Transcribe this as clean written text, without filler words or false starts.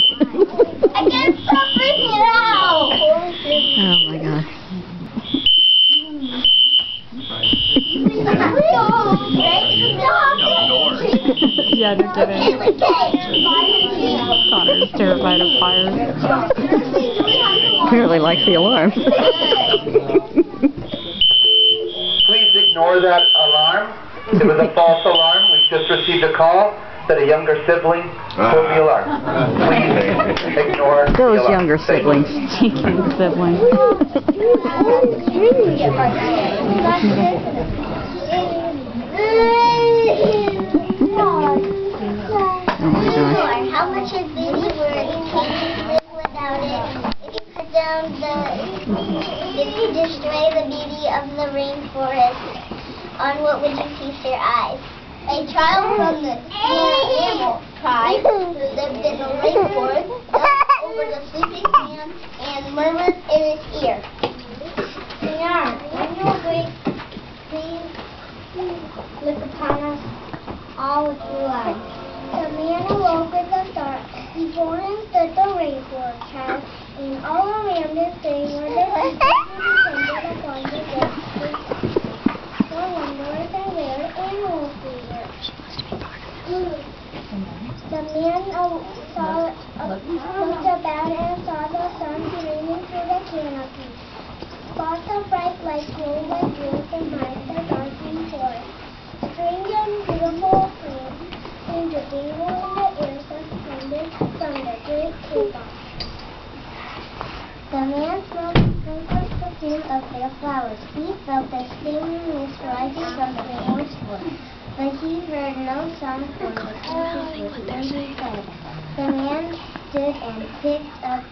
I can't stop freaking out! Oh my gosh. Yeah, they're kidding. Connor's terrified of fire. He really likes the alarm. Please ignore that alarm. It was a false alarm. We've just received a call that a younger sibling pulled the alarm. Please ignore Those the alarm. younger siblings. Cheeky siblings. Oh my gosh. How much of this would live without it? If you put down if you destroy the beauty of the rainforest, on what would you feast your eyes? A child from the mammal tribe who lived in the rainforest jumped over the sleeping man and murmured in his ear. Señor, when you will please look upon us all with blue eyes. The man awoke with a start. Before him stood the rainforest child, and all around his day were the creatures who depended upon the dead trees. No wonders and weird animals we were. The man looked about and saw the sun streaming through the canopy. Spots of bright light glowed and jewels and bright the darkening forest. Strange and beautiful plants seemed to dangle in the air suspended from the great treetops. The man smelled the fragrant perfume of their flowers. He felt the steaming mist rising from the forest floor, but he heard no sound from the creatures within his head. The man stood and picked up